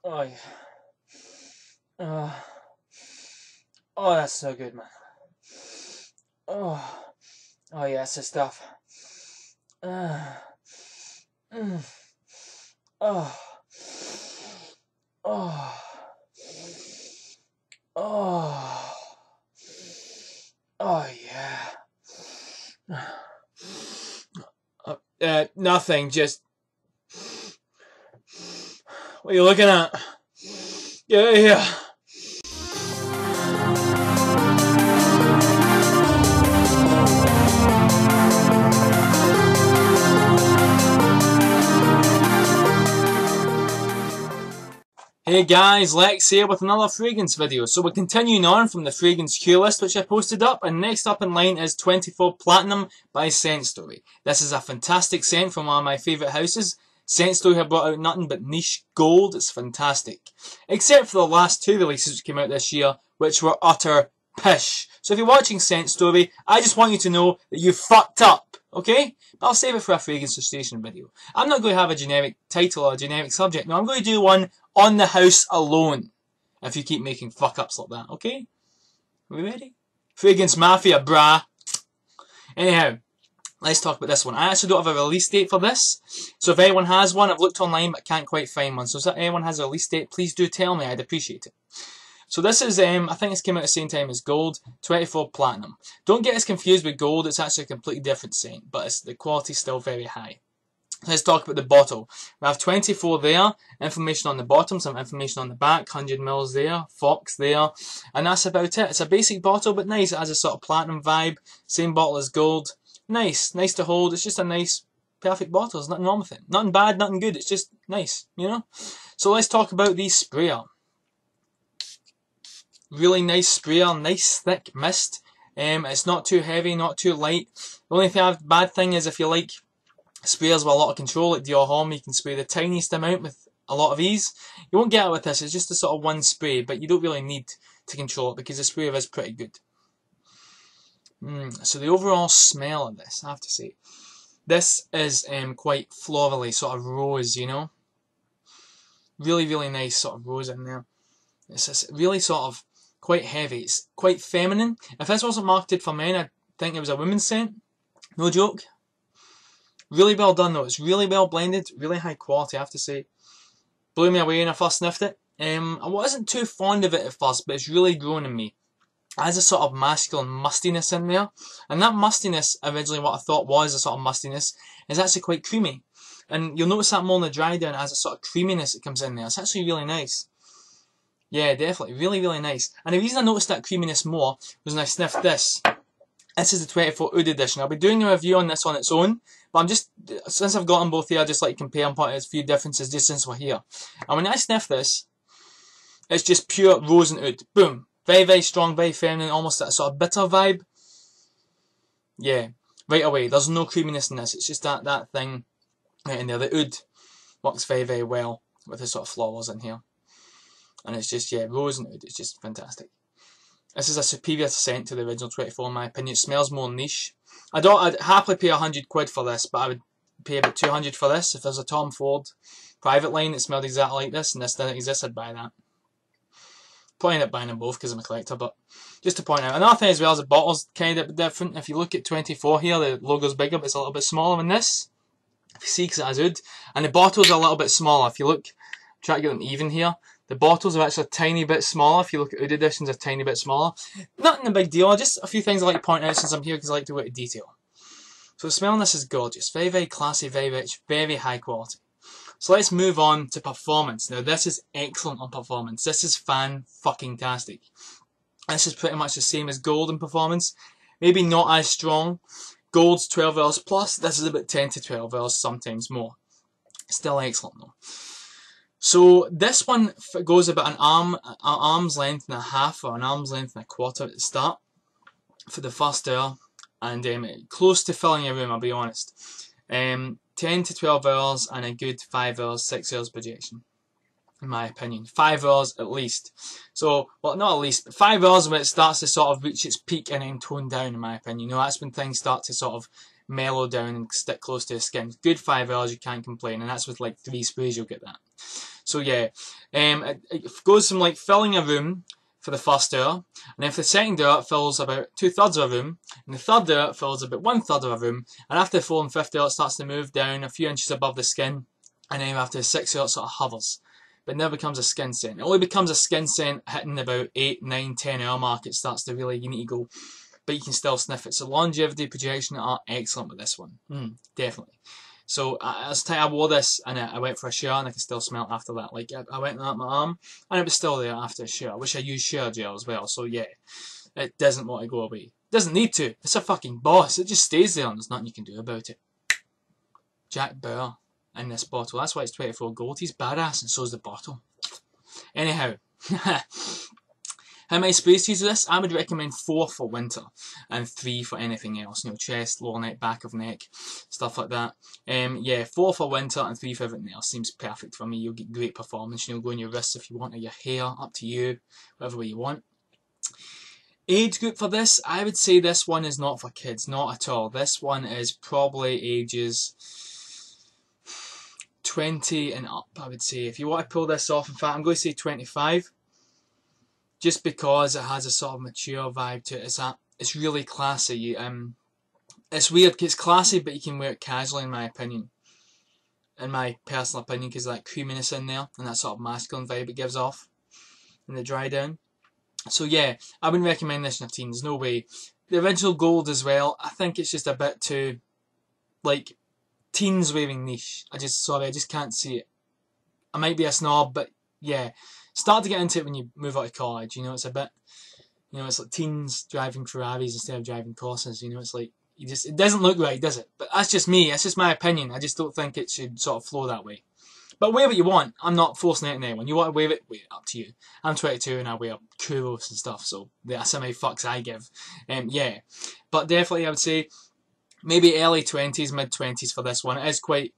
Oh yeah. Oh, that's so good, man. Oh, oh yeah, that's the stuff. Uh, mm, oh, oh, oh, oh yeah. Nothing. Just what are you looking at? Yeah, yeah. Hey guys, Lex here with another fragrance video. So we're continuing on from the fragrance cue list which I posted up, and next up in line is 24 Platinum by ScentStory. This is a fantastic scent from one of my favourite houses. ScentStory have brought out nothing but niche gold. It's fantastic. Except for the last two releases which came out this year, which were utter pish. So if you're watching ScentStory, I just want you to know that you fucked up, okay? But I'll save it for a fragrance station video. I'm not going to have a generic title or a generic subject. No, I'm going to do one on the house alone. If you keep making fuck-ups like that, okay? Are we ready? Fragrance Mafia, brah. Anyhow, let's talk about this one. I actually don't have a release date for this. So if anyone has one, I've looked online but can't quite find one. So if anyone has a release date, please do tell me. I'd appreciate it. So this is, I think it's came out at the same time as Gold, 24 Platinum. Don't get us confused with Gold, it's actually a completely different scent, but the quality's still very high. Let's talk about the bottle. We have 24 there, information on the bottom, some information on the back, 100ml there, Fox there, and that's about it. It's a basic bottle, but nice. It has a sort of platinum vibe, same bottle as Gold. Nice to hold. It's just a nice, perfect bottle. There's nothing wrong with it. Nothing bad, nothing good. It's just nice, you know? So let's talk about the sprayer. Really nice sprayer, nice thick mist. It's not too heavy, not too light. The only bad thing is if you like sprayers with a lot of control, like Dior Homme, you can spray the tiniest amount with a lot of ease. You won't get it with this, it's just a sort of one spray, but you don't really need to control it because the sprayer is pretty good. So the overall smell of this, I have to say, this is quite florally, sort of rose, you know? Really nice sort of rose in there. It's just really sort of quite heavy. It's quite feminine. If this wasn't marketed for men, I'd think it was a women's scent. No joke. Really well done though. It's really well blended. Really high quality, I have to say. Blew me away when I first sniffed it. I wasn't too fond of it at first, but it's really grown in me. It has a sort of masculine mustiness in there. And that mustiness, originally what I thought was a sort of mustiness, is actually quite creamy. And you'll notice that more on the dry down, it has a sort of creaminess that comes in there. It's actually really nice. Yeah, definitely. Really nice. And the reason I noticed that creaminess more was when I sniffed this. This is the 24 Oud edition. I'll be doing a review on this on its own, but I'm just, since I've got them both here, I just like to compare and point out a few differences just since we're here. And when I sniff this, it's just pure rose and oud. Boom. Very strong, very feminine, almost that sort of bitter vibe. Yeah, right away. There's no creaminess in this. It's just that thing right in there. The oud works very well with the sort of florals in here. And it's just, yeah, rose and oud. It's just fantastic. This is a superior scent to the original 24 in my opinion. It smells more niche. I'd happily pay 100 quid for this, but I would pay about 200 for this. If there's a Tom Ford private line that smelled exactly like this and this didn't exist, I'd buy that. Probably end up buying them both because I'm a collector, but just to point out. Another thing as well is the bottle's kind of different. If you look at 24 here, the logo's bigger, but it's a little bit smaller than this. If you see, because it has oud. And the bottles are a little bit smaller. If you look, try to get them even here. The bottles are actually a tiny bit smaller. If you look at Oud editions, they're a tiny bit smaller. Nothing a big deal, just a few things I like to point out since I'm here because I like to go into detail. So the smell on this is gorgeous. Very classy, very rich, very high quality. So let's move on to performance. Now this is excellent on performance. This is fan-fucking-tastic. This is pretty much the same as Gold in performance. Maybe not as strong. Gold's 12 hours plus. This is about 10 to 12 hours, sometimes more. Still excellent though. So this one goes about an arm's length and a half or an arm's length and a quarter at the start for the first hour, and close to filling your room, I'll be honest. 10 to 12 hours and a good 5 hours, 6 hours projection, in my opinion. 5 hours at least. So, well, not at least, but 5 hours when it starts to sort of reach its peak and then tone down, in my opinion. You know, that's when things start to sort of mellow down and stick close to the skin. Good 5 hours, you can't complain, and that's with like 3 sprays you'll get that. So yeah, it goes from like filling a room for the first hour, and then for the second hour it fills about 2/3 of a room, and the third hour it fills about 1/3 of a room, and after the fourth and fifth hour it starts to move down a few inches above the skin, and then after the sixth hour it sort of hovers. But it never becomes a skin scent. It only becomes a skin scent hitting about 8, 9, 10 hour mark. It starts to really, you need to go, but you can still sniff it. So longevity, projection are excellent with this one. Definitely. So as I wore this and I went for a shower and I can still smell it after that. Like I went on my arm and it was still there after a shower. I wish I used shower gel as well. So yeah, it doesn't want to go away. It doesn't need to. It's a fucking boss. It just stays there and there's nothing you can do about it. Jack Bauer in this bottle. That's why it's 24 gold. He's badass and so's the bottle. Anyhow. How many sprays to use this? I would recommend 4 for winter and 3 for anything else. You know, chest, lower neck, back of neck, stuff like that. Yeah, 4 for winter and 3 for everything else. Seems perfect for me. You'll get great performance. You know, go on your wrists if you want, or your hair, up to you, whatever way you want. Age group for this, I would say this one is not for kids, not at all. This one is probably ages 20 and up, I would say. If you want to pull this off, in fact, I'm going to say 25. Just because it has a sort of mature vibe to it. It's really classy. It's weird, it's classy, but you can wear it casually, in my opinion. In my personal opinion, because of that creaminess in there, and that sort of masculine vibe it gives off in the dry down. So yeah, I wouldn't recommend this in a teen, there's no way. The original gold as well, I think it's just a bit too, like, teens wearing niche. I just can't see it. I might be a snob, but yeah. Start to get into it when you move out of college, you know, it's a bit, you know, it's like teens driving Ferraris instead of driving Corsas, you know, it's like, it doesn't look right, does it? But that's just me, that's just my opinion, I just don't think it should sort of flow that way. But wear what you want, I'm not forcing it on anyone, you want to wear it, up to you. I'm 22 and I wear kuros and stuff, so that's how many fucks I give. Yeah, but definitely I would say, maybe early 20s, mid 20s for this one. It is quite,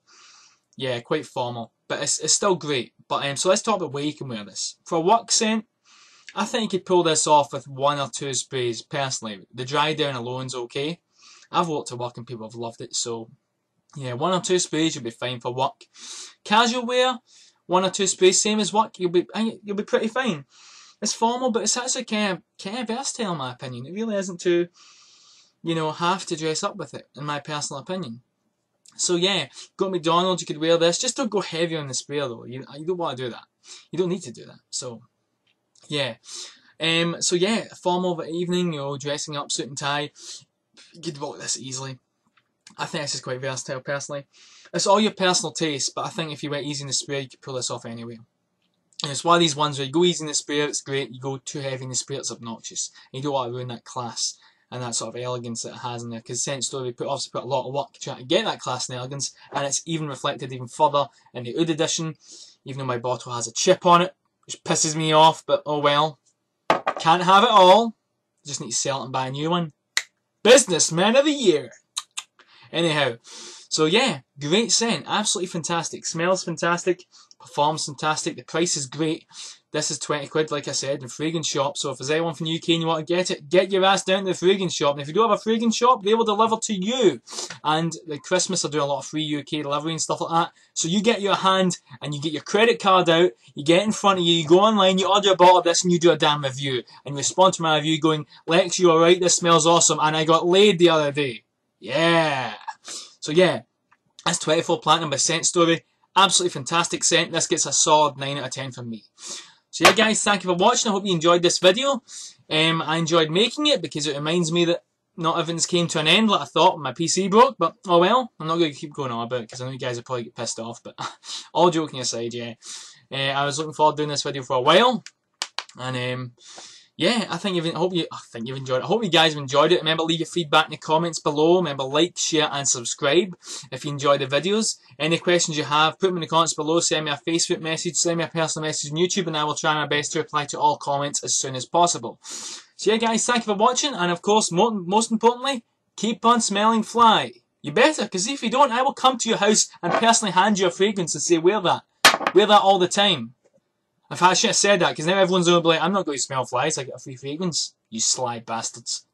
yeah, quite formal, but it's still great. But so let's talk about where you can wear this. For a work scent, I think you could pull this off with 1 or 2 sprays, personally. The dry down alone's okay. I've worked at work and people have loved it, so yeah, 1 or 2 sprays you'll be fine for work. Casual wear, 1 or 2 sprays, same as work, you'll be pretty fine. It's formal, but it's actually kind of versatile in my opinion. It really isn't too, you know, have to dress up with it, in my personal opinion. So yeah, go to McDonald's, you could wear this. Just don't go heavy on the spray though. You don't want to do that. You don't need to do that. So yeah. So yeah, formal of an evening, you know, dressing up, suit and tie. You could rock this easily. I think this is quite versatile personally. It's all your personal taste, but I think if you went easy in the spray, you could pull this off anyway. And it's one of these ones where you go easy in the spray, it's great. You go too heavy in the spray, it's obnoxious. And you don't want to ruin that class and that sort of elegance that it has in there, because ScentStory obviously put a lot of work trying to get that class and elegance, and it's even reflected even further in the Oud edition, even though my bottle has a chip on it, which pisses me off, but oh well. Can't have it all. Just need to sell it and buy a new one. Businessman of the year. Anyhow, so yeah, great scent, absolutely fantastic. Smells fantastic, performs fantastic, the price is great. This is 20 quid, like I said, in fragrance shop. So if there's anyone from the UK and you want to get it, get your ass down to the fragrance shop. And if you don't have a fragrance shop, they will deliver to you. And the Christmas are doing a lot of free UK delivery and stuff like that. So you get your hand and you get your credit card out, you get it in front of you, you go online, you order a bottle of this and you do a damn review. And you respond to my review going, Lex, you alright? This smells awesome. And I got laid the other day. Yeah. So yeah, that's 24 Platinum by ScentStory. Absolutely fantastic scent. This gets a solid 9 out of 10 from me. So yeah guys, thank you for watching. I hope you enjoyed this video. I enjoyed making it because it reminds me that not everything's came to an end like I thought when my PC broke. But oh well, I'm not going to keep going on about it because I know you guys will probably get pissed off. But all joking aside, yeah. I was looking forward to doing this video for a while. And yeah, I think you've enjoyed it. I hope you guys have enjoyed it. Remember, leave your feedback in the comments below. Remember, like, share, and subscribe if you enjoy the videos. Any questions you have, put them in the comments below. Send me a Facebook message, send me a personal message on YouTube, and I will try my best to reply to all comments as soon as possible. So yeah, guys, thank you for watching. And of course, most importantly, keep on smelling fly. You better, because if you don't, I will come to your house and personally hand you a fragrance and say, wear that. Wear that all the time. In fact, I should have said that, because now everyone's going to be like, I'm not going to smell flies, I get a free fragrance. You sly bastards.